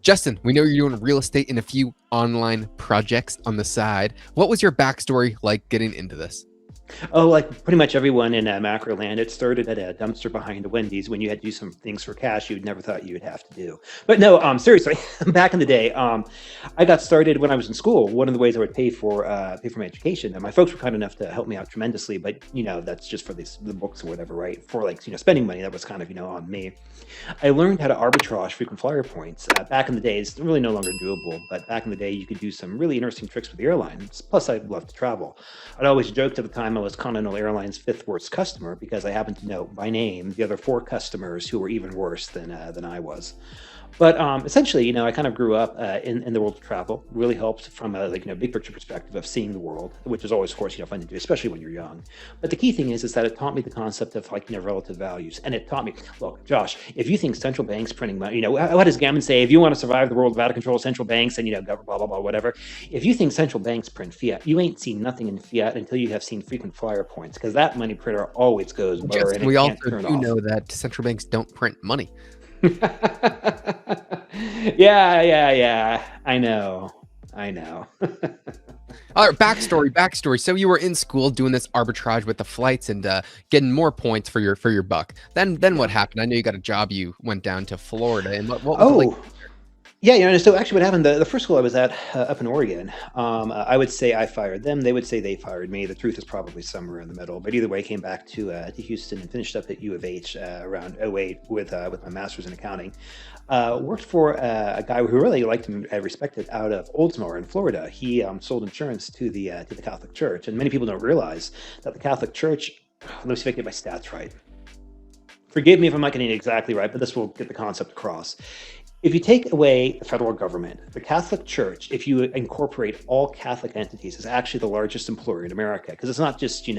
Justin, we know you're doing real estate and a few online projects on the side. What was your backstory like getting into this? Oh, like pretty much everyone in macro land, it started at a dumpster behind a Wendy's when you had to do some things for cash you'd never thought you would have to do. But no, seriously, back in the day, I got started when I was in school. One of the ways I would pay for my education, and my folks were kind enough to help me out tremendously. But that's just for the books or whatever, right? For like spending money, that was kind of on me. I learned how to arbitrage frequent flyer points. Back in the day, it's really no longer doable, but back in the day, you could do some really interesting tricks with the airlines. Plus, I love to travel. I'd always joked at the time I was Continental Airlines' fifth worst customer because I happened to know by name the other four customers who were even worse than I was. But essentially, I kind of grew up in the world of travel. Really helped from a big picture perspective of seeing the world, which is always, of course, fun to do, especially when you're young. But the key thing is that it taught me the concept of relative values, and it taught me, look, Josh, if you think central banks printing money, what does Gammon say? If you want to survive the world without control of central banks and blah blah blah whatever, if you think central banks print fiat, you ain't seen nothing in fiat until you have seen frequent flyer points, because that money printer always goes blur and We it also can't turn do off. know that central banks don't print money. Yeah. I know. All right, backstory. So you were in school doing this arbitrage with the flights and getting more points for your buck. Then what happened? I know you got a job. You went down to Florida, and what was it like? Oh, yeah. So actually, what happened? The first school I was at up in Oregon, I would say I fired them. They would say they fired me. The truth is probably somewhere in the middle. But either way, I came back to Houston and finished up at U of H around '08 with my master's in accounting. Worked for a guy who really liked and respected out of Oldsmar in Florida. He sold insurance to the Catholic Church, and many people don't realize that the Catholic Church. Let me see if I get my stats right. Forgive me if I'm not getting it exactly right, but this will get the concept across. If you take away the federal government, the Catholic Church, if you incorporate all Catholic entities, is actually the largest employer in America, because it's not just,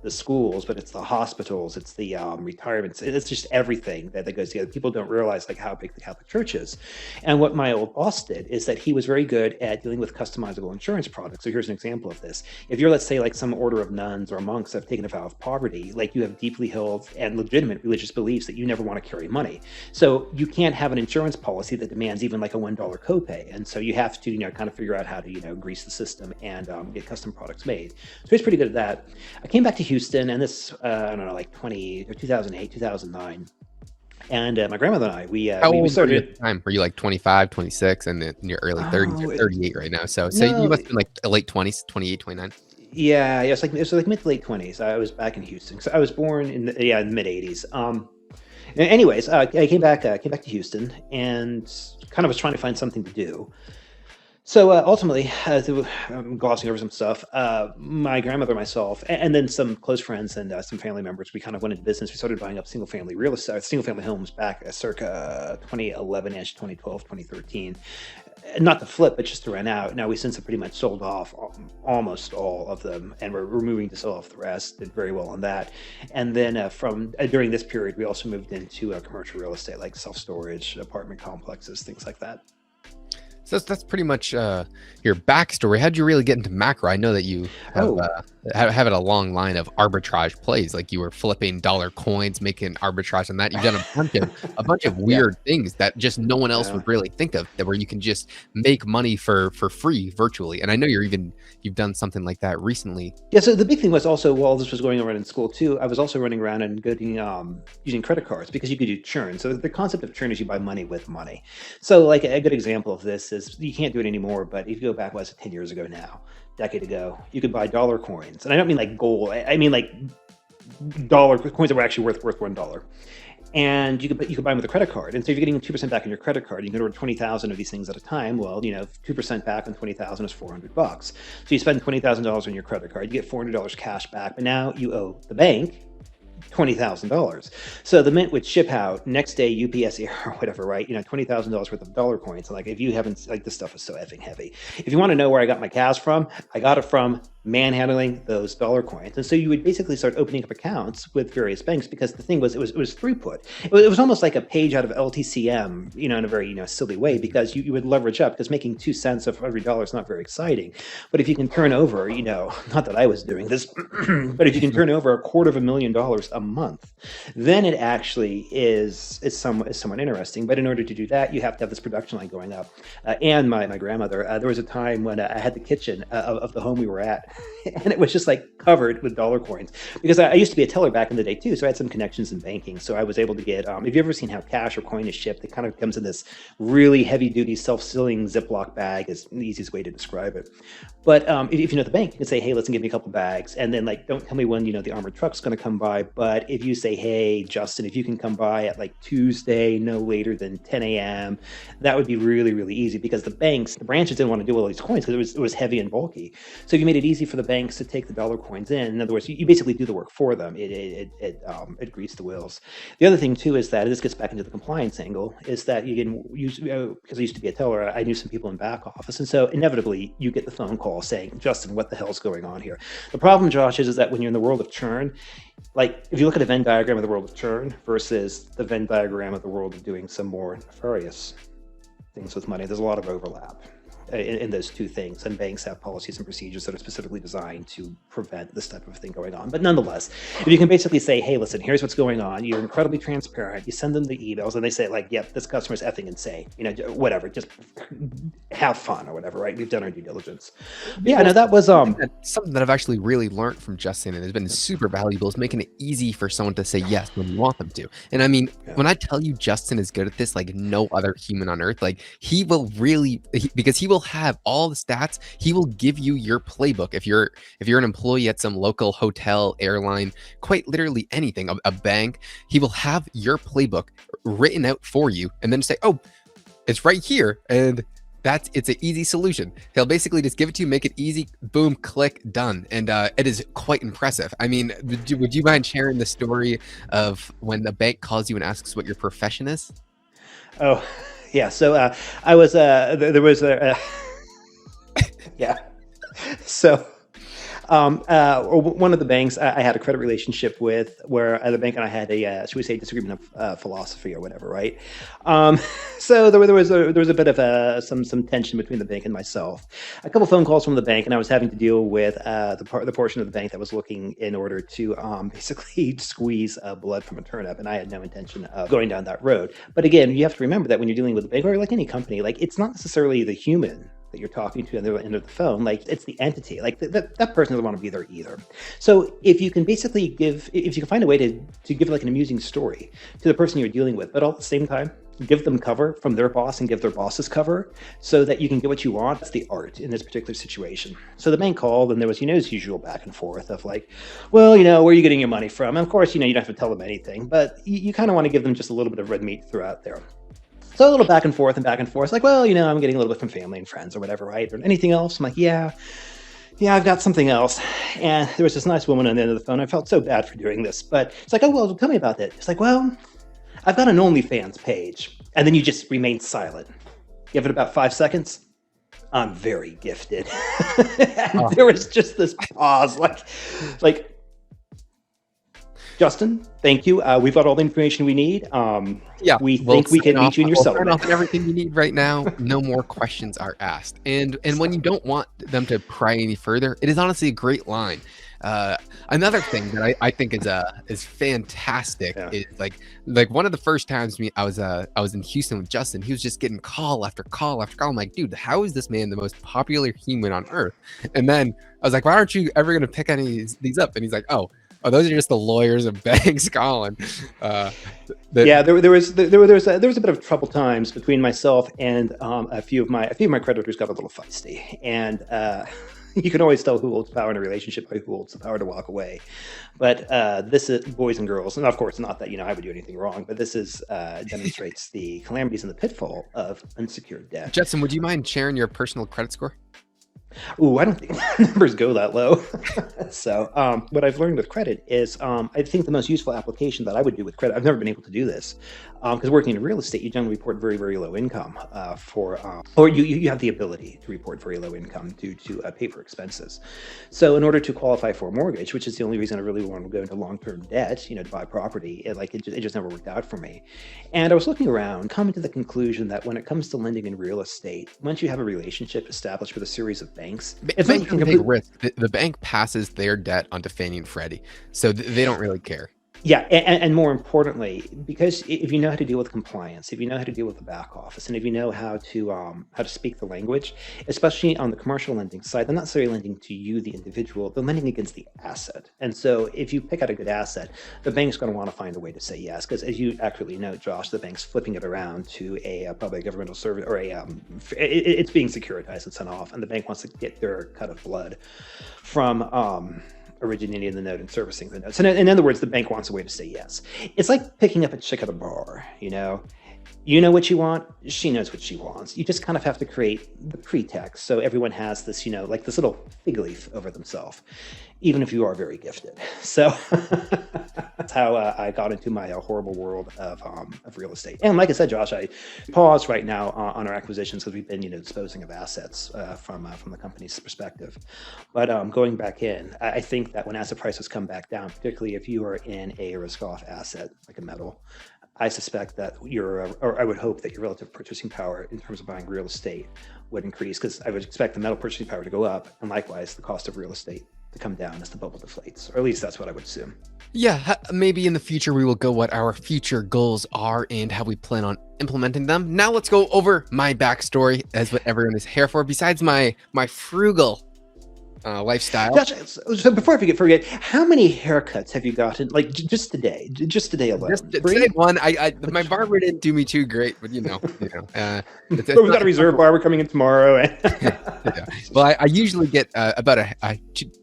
the schools, but it's the hospitals, it's the retirements, it's just everything that goes together. People don't realize how big the Catholic Church is. And what my old boss did is that he was very good at dealing with customizable insurance products. So here's an example of this. If you're, let's say, like some order of nuns or monks that have taken a vow of poverty, like you have deeply held and legitimate religious beliefs that you never want to carry money. So you can't have an insurance policy that demands even like a $1 copay. And so you have to, kind of figure out how to, grease the system and get custom products made. So he's pretty good at that. I came back to Houston, and this, I don't know, like 2008, 2009. And my grandmother and I, How we old were you at started. the time? Were you like 25, 26, and in your early 30s? Oh, You're 38 right now. So you no, must have been like late 20s, 28, 29. yeah, it was like mid to late 20s. I was back in Houston. So I was born in the mid 80s. Anyways, I came back to Houston and kind of was trying to find something to do. So ultimately, I'm glossing over some stuff. My grandmother, myself, and then some close friends and some family members, we kind of went into business. We started buying up single-family real estate, single-family homes back circa 2011-ish, 2012, 2013. Not to flip, but just to rent out. Now we since have pretty much sold off almost all of them, and we're moving to sell off the rest. Did very well on that. And then from during this period, we also moved into commercial real estate, like self-storage, apartment complexes, things like that. So that's pretty much your backstory. How'd you really get into macro? I know that you Oh, have it a long line of arbitrage plays, like you were flipping dollar coins, making arbitrage on that. You've done a bunch of yeah, weird things that just no one else yeah. would really think of, that where you can just make money for free virtually. And I know you've done something like that recently. Yeah, so the big thing was also while this was going on in school too, I was also running around and getting using credit cards because you could do churn. So the concept of churn is you buy money with money. So like a good example of this is you can't do it anymore, but if you go back, was it 10 years ago now, decade ago, you could buy dollar coins. And I don't mean like gold. I mean like dollar coins that were actually worth $1. And you could buy them with a credit card. And so if you're getting 2% back on your credit card, you can order 20,000 of these things at a time. Well, 2% back on 20,000 is $400. So you spend $20,000 on your credit card, you get $400 cash back, but now you owe the bank $20,000. So the mint would ship out next day, UPS or whatever, right? $20,000 worth of dollar coins. And like, if you haven't, like, this stuff is so effing heavy. If you want to know where I got my cash from, I got it from manhandling those dollar coins. And so you would basically start opening up accounts with various banks because the thing was, it was throughput. It was almost like a page out of LTCM, in a very, silly way, because you would leverage up, because making 2 cents of every dollar is not very exciting. But if you can turn over, not that I was doing this, but if you can turn over $250,000 a month, then it actually is somewhat interesting. But in order to do that, you have to have this production line going up. And my grandmother, there was a time when I had the kitchen of the home we were at, and it was just like covered with dollar coins, because I used to be a teller back in the day too, so I had some connections in banking. So I was able to get, if you've ever seen how cash or coin is shipped, it kind of comes in this really heavy duty self-sealing Ziploc bag, is the easiest way to describe it. But if you know the bank, you can say, hey, listen, give me a couple bags, and then like, don't tell me when the armored truck's going to come by. But if you say, hey, Justin, if you can come by at like Tuesday, no later than 10 a.m., that would be really, really easy, because the branches didn't want to do all these coins because it was heavy and bulky. So you made it easy for the banks to take the dollar coins in. In other words, you basically do the work for them. It greased the wheels. The other thing too is that, and this gets back into the compliance angle, is that you can use, because I used to be a teller, I knew some people in back office, and so inevitably you get the phone call saying, Justin, what the hell's going on here? The problem, Josh, is that when you're in the world of churn, like if you look at a Venn diagram of the world of churn versus the Venn diagram of the world of doing some more nefarious things with money, there's a lot of overlap in those two things, and banks have policies and procedures that are specifically designed to prevent this type of thing going on. But nonetheless, if you can basically say, hey, listen, here's what's going on, you're incredibly transparent, you send them the emails, and they say like, yep, this customer's effing insane, whatever, just have fun or whatever, right? We've done our due diligence. But yeah, no, that was something that I've actually really learned from Justin, and has been super valuable, is making it easy for someone to say yes when you want them to. And I mean, when I tell you Justin is good at this like no other human on earth, like he will really, because he will have all the stats, he will give you your playbook. If you're an employee at some local hotel, airline, quite literally anything, a bank, he will have your playbook written out for you, and then say, oh, it's right here, and it's an easy solution. He'll basically just give it to you, make it easy, boom, click, done. And it is quite impressive. I mean, would you mind sharing the story of when the bank calls you and asks what your profession is? Oh, yeah. So I was there was a yeah. So one of the banks I had a credit relationship with, where the bank and I had a should we say disagreement of philosophy or whatever, right? So there was a bit of some tension between the bank and myself. A couple phone calls from the bank, and I was having to deal with the portion of the bank that was looking in order to basically squeeze blood from a turnip, and I had no intention of going down that road. But again, you have to remember that when you're dealing with a bank or like any company, like it's not necessarily the human that you're talking to on the end of the phone, like it's the entity, like that person doesn't want to be there either. So if you can basically if you can find a way to give like an amusing story to the person you're dealing with, but all at the same time give them cover from their boss and give their bosses cover, so that you can get what you want, that's the art in this particular situation. So the bank called, and there was his usual back and forth of like, well, where are you getting your money from? And of course, you don't have to tell them anything, but you kind of want to give them just a little bit of red meat throughout there. So a little back and forth, like, well, I'm getting a little bit from family and friends or whatever, right? Or anything else? I'm like, yeah, I've got something else. And there was this nice woman on the end of the phone. I felt so bad for doing this, but it's like, oh, well, tell me about that. It's like, well, I've got an OnlyFans page. And then you just remain silent. Give it about 5 seconds. I'm very gifted. And there was just this pause, like, Justin, thank you. We've got all the information we need. Yeah, we think we can meet you in your settlement. settlement. Off everything you need right now. No more questions are asked. And when you don't want them to pry any further, it is honestly a great line. Another thing that I think is fantastic is like one of the first times I was in Houston with Justin, he was just getting call after call after call. I'm like, dude, how is this man the most popular human on earth? And then I was like, why aren't you ever going to pick any of these up? And he's like, oh, those are just the lawyers of banks calling. Yeah, there was a bit of troubled times between myself and a few of my creditors got a little feisty, and you can always tell who holds power in a relationship by who holds the power to walk away. But this is boys and girls, and of course, not that I would do anything wrong, but this is demonstrates the calamities and the pitfall of unsecured debt. Justin, would you mind sharing your personal credit score? Ooh, I don't think numbers go that low. So, what I've learned with credit is, I think the most useful application that I would do with credit, I've never been able to do this, because working in real estate, you generally report very, very low income or you have the ability to report very low income due to pay for expenses. So, in order to qualify for a mortgage, which is the only reason I really want to go into long-term debt, to buy property, it just never worked out for me. And I was looking around, coming to the conclusion that when it comes to lending in real estate, once you have a relationship established with a series of banks, it's not Bank looking doesn't take complete. risk. The bank passes their debt onto Fannie and Freddie, so they don't really care. Yeah, and more importantly, because if you know how to deal with compliance, if you know how to deal with the back office, and if you know how to speak the language, especially on the commercial lending side, they're not necessarily lending to you, the individual, they're lending against the asset. And so if you pick out a good asset, the bank's going to want to find a way to say yes, because as you accurately note, Josh, the bank's flipping it around to a public governmental service or it's being securitized and sent off, and the bank wants to get their cut of blood from originating the note and servicing the note. So in other words, the bank wants a way to say yes. It's like picking up a chick at a bar, you know? You know what you want, she knows what she wants. You just kind of have to create the pretext so everyone has this, like this little fig leaf over themselves, even if you are very gifted. So that's how I got into my horrible world of real estate. And like I said, Josh, I pause right now on our acquisitions because we've been, disposing of assets from the company's perspective. But going back in, I think that when asset prices come back down, particularly if you are in a risk-off asset like a metal, I suspect that or I would hope that your relative purchasing power in terms of buying real estate would increase, because I would expect the metal purchasing power to go up, and likewise the cost of real estate to come down as the bubble deflates, or at least that's what I would assume. Yeah, maybe in the future we will go what our future goals are and how we plan on implementing them. Now let's go over my backstory as what everyone is here for, besides my frugal lifestyle. Josh, so before I forget, how many haircuts have you gotten? Like just today alone? Just today one, my barber didn't do me too great, but it's But we've got a reserve barber coming in tomorrow. yeah. Well, I usually get about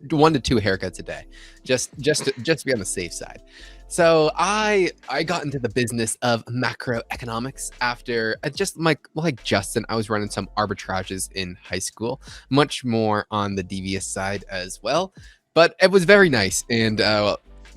1 to 2 haircuts a day, just to be on the safe side. So I got into the business of macroeconomics after just like Justin, I was running some arbitrages in high school, much more on the devious side as well. But it was very nice and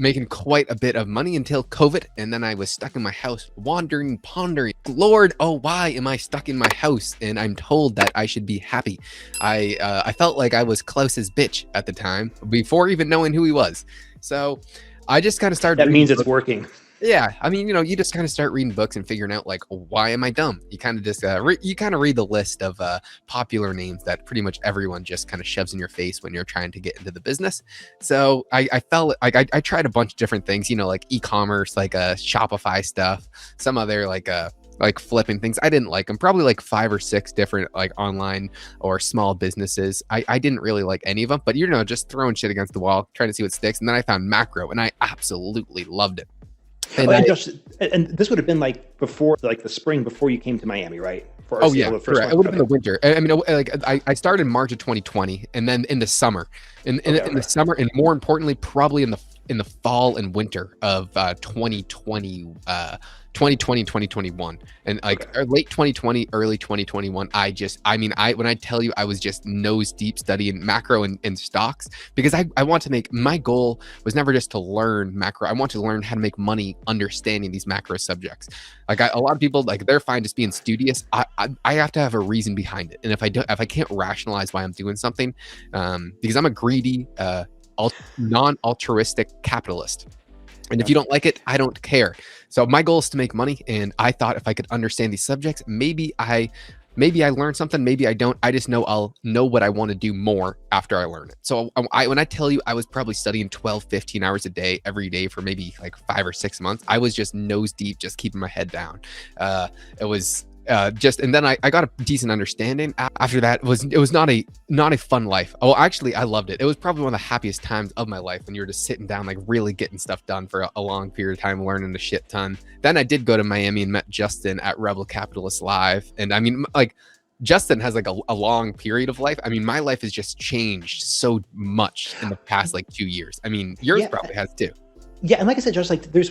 making quite a bit of money until COVID. And then I was stuck in my house, wandering, pondering, Lord, oh, why am I stuck in my house? And I'm told that I should be happy. I felt like I was Klaus's bitch at the time before even knowing who he was. So I just kind of started. That means it's working. Yeah, I mean, you just kind of start reading books and figuring out like, why am I dumb? You kind of just you kind of read the list of popular names that pretty much everyone just kind of shoves in your face when you're trying to get into the business. So I felt like I tried a bunch of different things, like e-commerce, like Shopify stuff, some other like flipping things. I didn't like them. Probably like 5 or 6 different like online or small businesses. I didn't really like any of them, but just throwing shit against the wall, trying to see what sticks. And then I found macro and I absolutely loved it. And this would have been like before, like the spring before you came to Miami, right? Oh yeah, correct. It would have been the winter. I mean, like I started in March of 2020, and then in the summer, in the summer, and more importantly, probably in the fall and winter of 2020, 2021, and late 2020, early 2021. When I tell you, I was just nose deep studying macro and stocks, because I want to make, my goal was never just to learn macro. I want to learn how to make money understanding these macro subjects. A lot of people, they're fine just being studious. I have to have a reason behind it. And if I can't rationalize why I'm doing something, because I'm a greedy, non-altruistic capitalist. And if you don't like it, I don't care. So my goal is to make money. And I thought if I could understand these subjects, maybe I learn something, maybe I don't. I just know I'll know what I want to do more after I learn it. So when I tell you I was probably studying 12, 15 hours a day, every day for maybe like 5 or 6 months, I was just nose deep, just keeping my head down. It was and then I got a decent understanding. After that, it was not a fun life. Oh, actually, I loved it. It was probably one of the happiest times of my life when you're just sitting down, like really getting stuff done for a long period of time, learning a shit ton. Then I did go to Miami and met Justin at Rebel Capitalist Live. And I mean, Justin has a long period of life. I mean, my life has just changed so much in the past 2 years. I mean, yours probably has too. Yeah, and like I said, Josh, there's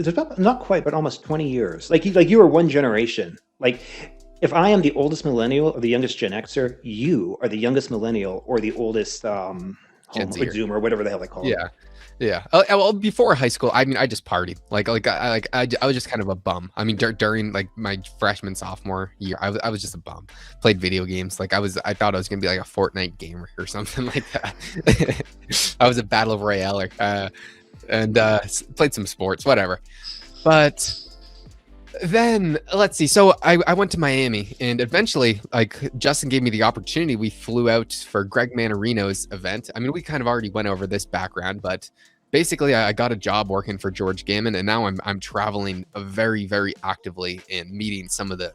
about not quite, but almost 20 years. Like you were one generation. if I am the oldest millennial or the youngest Gen Xer, you are the youngest millennial or the oldest Gen or Zer. Zoomer, or whatever the hell they call them. Yeah. Yeah. Well, before high school, I mean, I just partied. I was just kind of a bum. I mean, during like my freshman sophomore year, I was just a bum. Played video games. I thought I was gonna be like a Fortnite gamer or something like that. I was a battle royale, and played some sports, whatever. But then let's see. So I went to Miami, and eventually, like Justin gave me the opportunity. We flew out for Greg Manarino's event. I mean, we kind of already went over this background, but basically, I got a job working for George Gammon, and now I'm traveling very very actively and meeting some of the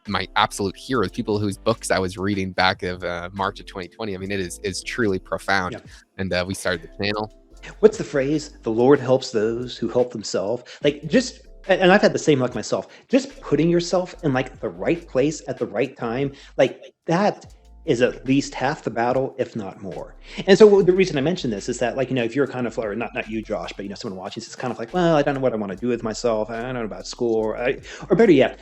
my absolute heroes, people whose books I was reading back of March of 2020. I mean, it is truly profound. Yeah. And we started the channel. What's the phrase? The Lord helps those who help themselves. Like just, and I've had the same luck myself. Just putting yourself in like the right place at the right time, like that is at least half the battle, if not more. And so the reason I mention this is that, like, if you're kind of, or not you, Josh, but someone watching, it's kind of like, well, I don't know what I want to do with myself. I don't know about school, or better yet,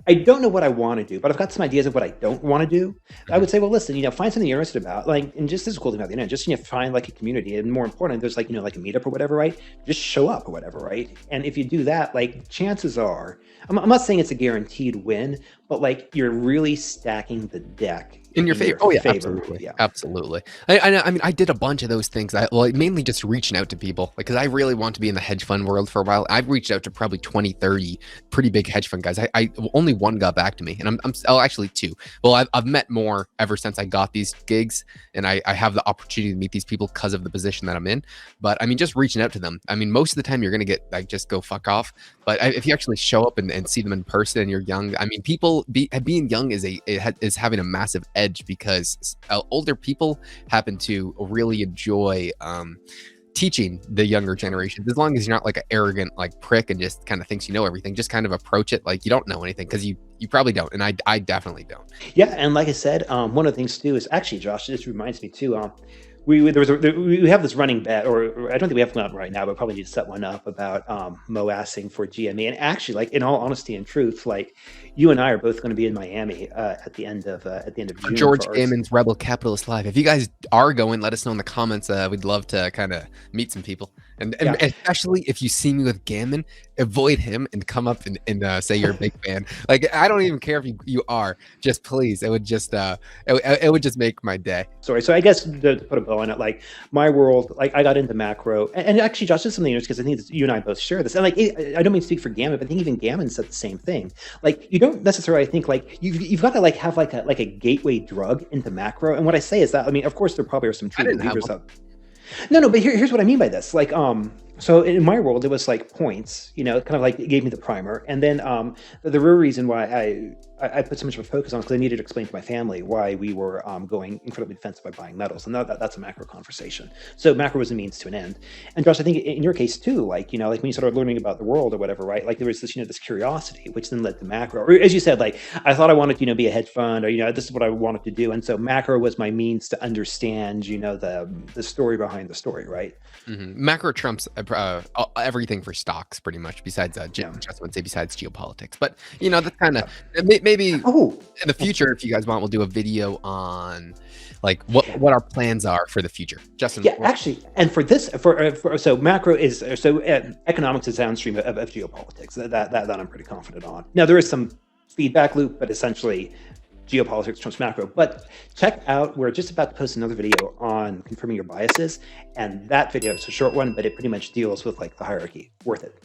I don't know what I want to do, but I've got some ideas of what I don't want to do. I would say, well, listen, find something you're interested about, like, and just this is cool thing about the internet. Just find like a community, and more important, there's like like a meetup or whatever, right? Just show up or whatever, right? And if you do that, like, chances are, I'm not saying it's a guaranteed win, but like you're really stacking the deck In your favor. Oh yeah, absolutely. Yeah. Absolutely. I mean, I did a bunch of those things. Mainly just reaching out to people, like, because I really want to be in the hedge fund world for a while. I've reached out to probably 20, 30 pretty big hedge fund guys. I only one got back to me, and actually two. Well, I've met more ever since I got these gigs, and I have the opportunity to meet these people because of the position that I'm in. But I mean, just reaching out to them. I mean, most of the time you're gonna get like just go fuck off. But if you actually show up and see them in person, and you're young, I mean, being young is having a massive edge, because older people happen to really enjoy teaching the younger generations, as long as you're not like an arrogant like prick and just kind of thinks you know everything. Just kind of approach it like you don't know anything, because you probably don't, and I definitely don't. Yeah, and like I said, one of the things too is actually, Josh, this reminds me too. We have this running bet, or I don't think we have one right now, but probably need to set one up about Moassing for GME. And actually, like, in all honesty and truth, like, you and I are both going to be in Miami at the end of June George for Gammon's Rebel Capitalist Live. If you guys are going, let us know in the comments. We'd love to kind of meet some people, and Yeah. especially if you see me with Gammon, avoid him and come up and say you're a big fan. Like, I don't even care if you are. Just please, it would just it would just make my day. Sorry. So I guess to put a bow on it, like, my world, like, I got into macro, and actually, Josh, this is something interesting, because I think you and I both share this. And like, I don't mean to speak for Gammon, but I think even Gammon said the same thing. Like, you don't necessarily think like you've got to like have like a gateway drug into macro. And what I say is that, I mean, of course, there probably are some true believers out. No, but here's what I mean by this. Like, so in my world, it was like points, kind of like it gave me the primer. And then the real reason why I put so much of a focus on, because I needed to explain to my family why we were going incredibly defensive by buying metals. And that's a macro conversation. So macro was a means to an end. And Josh, I think in your case too, like, like when you started learning about the world or whatever, right? Like, there was this, this curiosity, which then led to macro. Or as you said, like, I thought I wanted to, be a hedge fund, or, this is what I wanted to do. And so macro was my means to understand, the story behind the story, right? Mm-hmm. Macro trumps everything for stocks, pretty much, besides just would say besides geopolitics. But that's kind of maybe in the future, if you guys want, we'll do a video on like what our plans are for the future. Justin. Yeah, actually, and for this, so macro is economics is downstream of geopolitics. That I'm pretty confident on. Now there is some feedback loop, but essentially, geopolitics trumps macro. But check out, we're just about to post another video on confirming your biases, and that video is a short one, but it pretty much deals with like the hierarchy. Worth it.